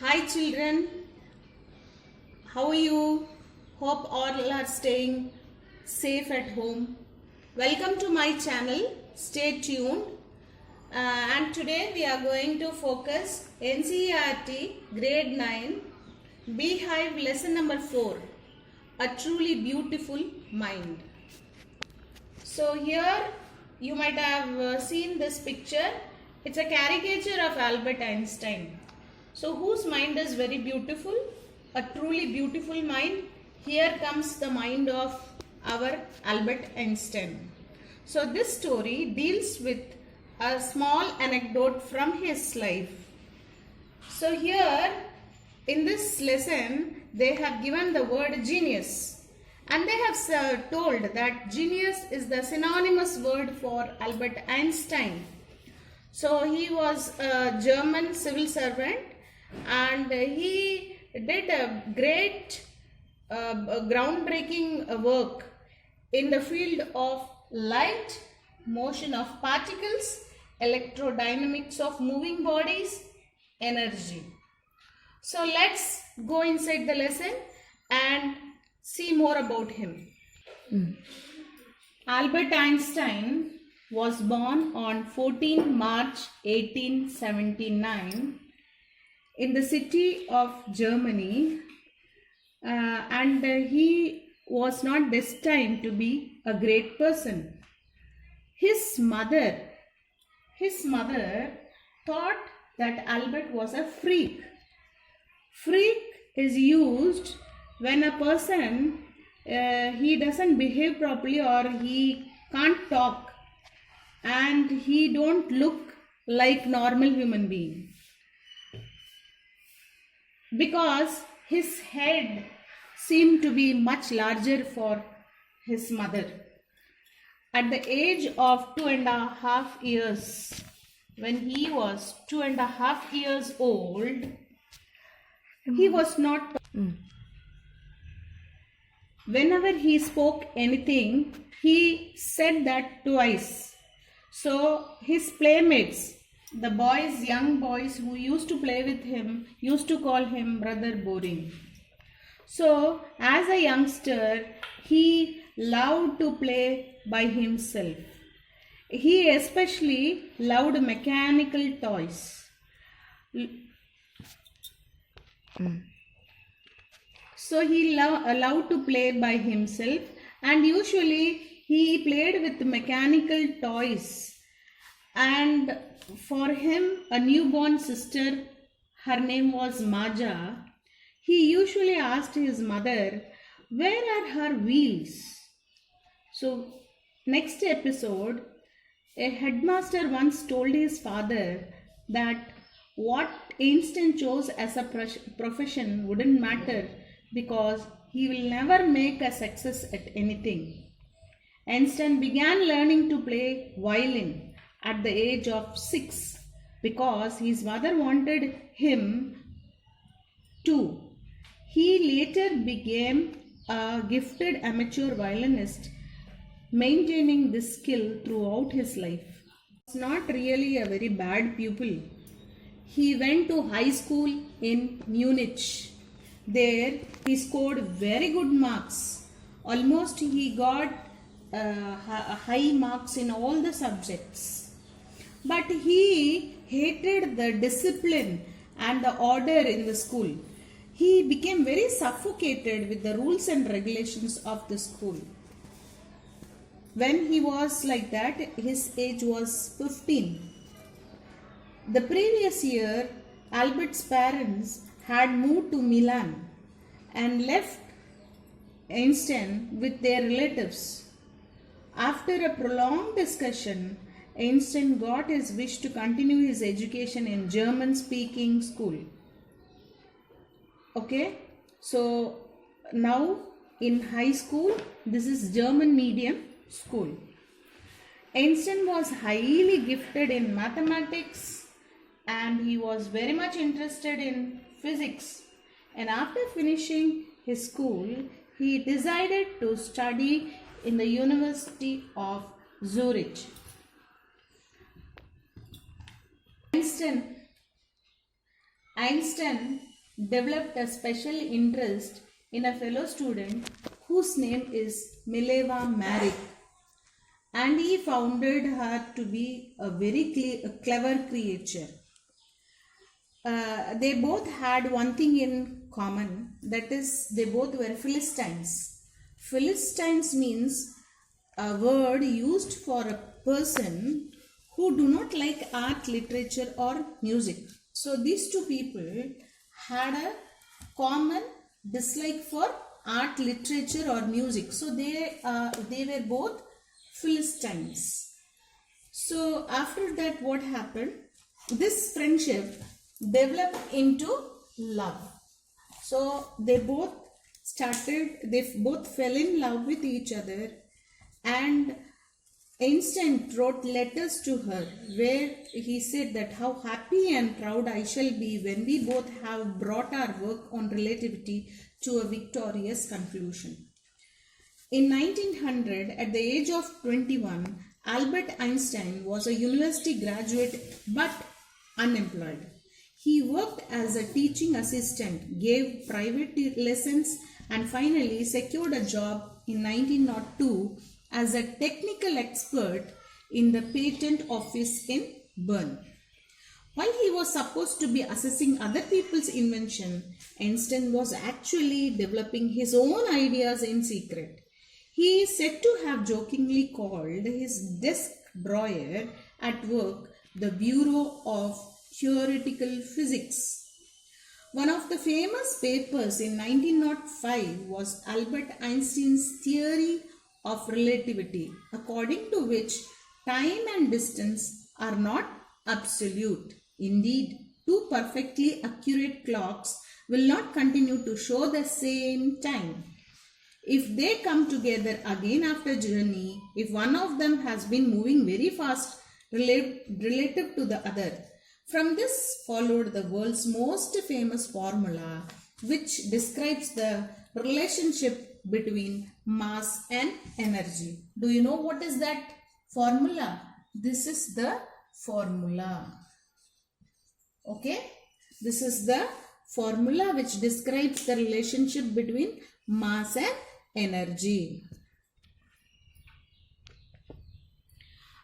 Hi children, how are you? Hope all are staying safe at home. Welcome to my channel. Stay tuned. And today we are going to focus NCERT grade 9 Beehive lesson number 4, a truly beautiful mind. So here you might have seen this picture. It's a caricature of Albert Einstein. So whose mind is very beautiful? A truly beautiful mind. Here comes the mind of our Albert Einstein. So this story deals with a small anecdote from his life. So here in this lesson they have given the word genius, and they have told that genius is the synonymous word for Albert Einstein. So he was a German civil servant, and he did a great groundbreaking work in the field of light, motion of particles, electrodynamics of moving bodies, energy. So let's go inside the lesson and see more about him. Albert Einstein was born on 14 March 1879 in the city of Germany, and he was not destined to be a great person. His mother thought that Albert was a freak. Freak is used when a person he doesn't behave properly, or he can't talk and he don't look like normal human being, because his head seemed to be much larger for his mother. At the age of 2.5 years, when he was 2.5 years old, he was not. Whenever he spoke anything, he said that twice. So his playmates, the boys, young boys who used to play with him, used to call him Brother Boring. So as a youngster, he loved to play by himself. He especially loved mechanical toys. So he loved to play by himself, and usually he played with mechanical toys. And for him, a newborn sister, her name was Maja, he usually asked his mother, where are her wheels? So next episode, a headmaster once told his father that what Einstein chose as a profession wouldn't matter, because he will never make a success at anything. Einstein began learning to play violin at the age of 6 because his mother wanted him to. He later became a gifted amateur violinist, maintaining this skill throughout his life. He was not really a very bad pupil. He went to high school in Munich. There he scored very good marks. Almost he got high marks in all the subjects. But he hated the discipline and the order in the school. He became very suffocated with the rules and regulations of the school. When he was like that, his age was 15. The previous year, Albert's parents had moved to Milan and left Einstein with their relatives. After a prolonged discussion, Einstein got his wish to continue his education in German-speaking school. Okay, so now in high school, this is German medium school. Einstein was highly gifted in mathematics, and he was very much interested in physics. And after finishing his school, he decided to study in the University of Zurich. Einstein developed a special interest in a fellow student whose name is Mileva Marik, and he founded her to be a very clever creature. They both had one thing in common, that is, they both were Philistines. Philistines means a word used for a person who do not like art, literature, or music. So these two people had a common dislike for art, literature, or music. So they were both Philistines. So after that, what happened? This friendship developed into love. So they both fell in love with each other, and Einstein wrote letters to her where he said that how happy and proud I shall be when we both have brought our work on relativity to a victorious conclusion. In 1900, at the age of 21, Albert Einstein was a university graduate but unemployed. He worked as a teaching assistant, gave private lessons, and finally secured a job in 1902 as a technical expert in the patent office in Bern. While he was supposed to be assessing other people's invention, Einstein was actually developing his own ideas in secret. He is said to have jokingly called his desk drawer at work the Bureau of Theoretical Physics. One of the famous papers in 1905 was Albert Einstein's theory of relativity, according to which time and distance are not absolute. Indeed, two perfectly accurate clocks will not continue to show the same time. If they come together again after a journey, if one of them has been moving very fast relative to the other. From this followed the world's most famous formula, which describes the relationship between mass and energy. Do you know what is that formula? This is the formula. Okay? This is the formula which describes the relationship between mass and energy.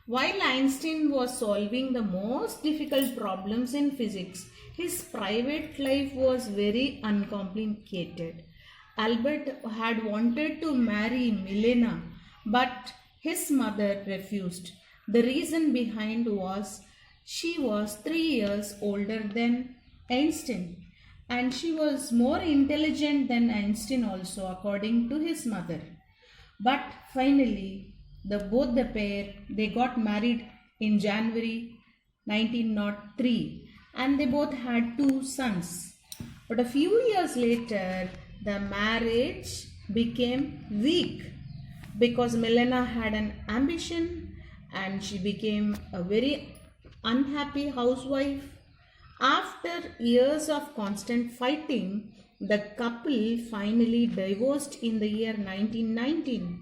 While Einstein was solving the most difficult problems in physics, his private life was very uncomplicated. Albert had wanted to marry Milena, but his mother refused. The reason behind was she was 3 years older than Einstein, and she was more intelligent than Einstein also, according to his mother. But finally, both the pair, they got married in January 1903, and they both had 2 sons. But a few years later, the marriage became weak because Milena had an ambition and she became a very unhappy housewife. After years of constant fighting, the couple finally divorced in the year 1919.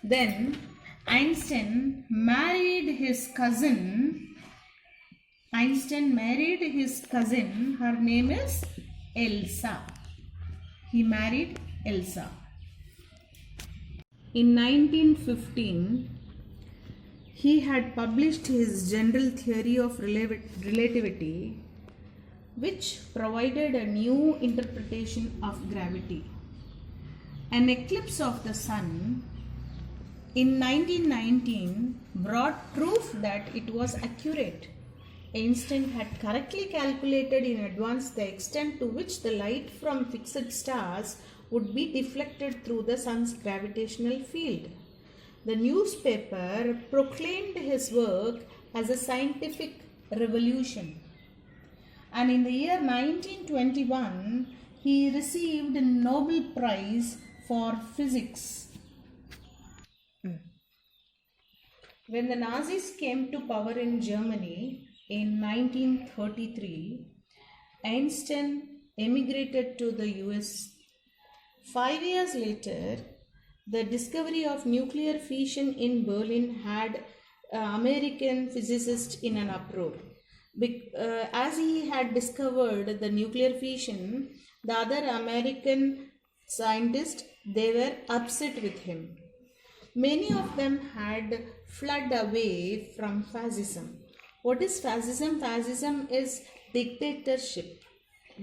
Then Einstein married his cousin. Her name is Elsa. He married Elsa. In 1915, he had published his general theory of relativity, which provided a new interpretation of gravity. An eclipse of the sun in 1919 brought proof that it was accurate. Einstein had correctly calculated in advance the extent to which the light from fixed stars would be deflected through the sun's gravitational field. The newspaper proclaimed his work as a scientific revolution. And in the year 1921, he received a Nobel Prize for Physics. When the Nazis came to power in Germany in 1933, Einstein emigrated to the US. 5 years later, the discovery of nuclear fission in Berlin had American physicists in an uproar. as he had discovered the nuclear fission, the other American scientists, they were upset with him. Many of them had fled away from fascism. What is fascism? Fascism is dictatorship.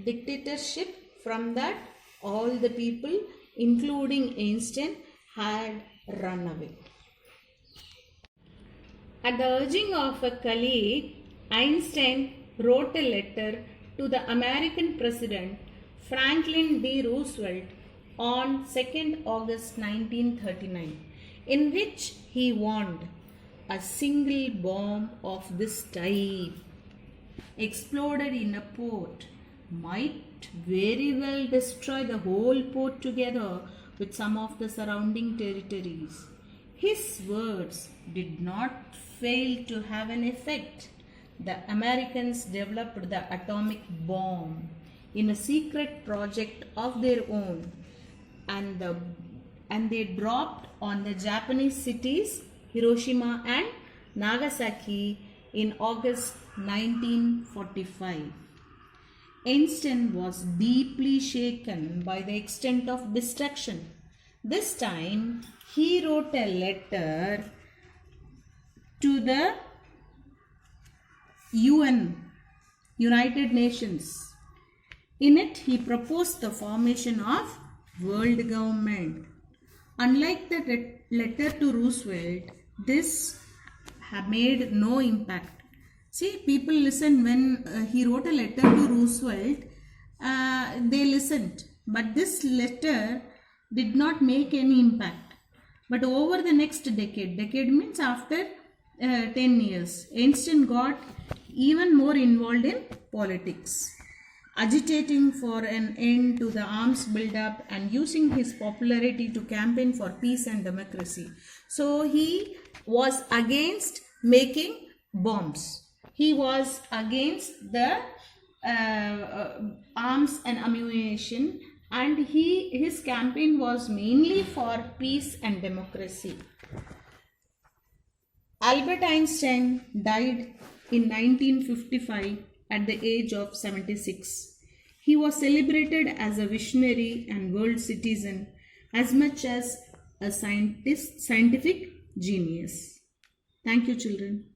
Dictatorship, from that all the people, including Einstein, had run away. At the urging of a colleague, Einstein wrote a letter to the American President Franklin D. Roosevelt on 2nd August 1939, in which he warned a single bomb of this type exploded in a port might very well destroy the whole port together with some of the surrounding territories. His words did not fail to have an effect. The Americans developed the atomic bomb in a secret project of their own, and they dropped on the Japanese cities Hiroshima and Nagasaki in August 1945. Einstein was deeply shaken by the extent of destruction. This time he wrote a letter to the UN, United Nations. In it, he proposed the formation of world government. Unlike the letter to Roosevelt, this made no impact. See, people listened when he wrote a letter to Roosevelt, they listened. But this letter did not make any impact. But over the next decade means after 10 years, Einstein got even more involved in politics, agitating for an end to the arms buildup and using his popularity to campaign for peace and democracy. So he was against making bombs. He was against the arms and ammunition, and his campaign was mainly for peace and democracy. Albert Einstein died in 1955 at the age of 76. He was celebrated as a visionary and world citizen as much as a scientific genius. Thank you, children.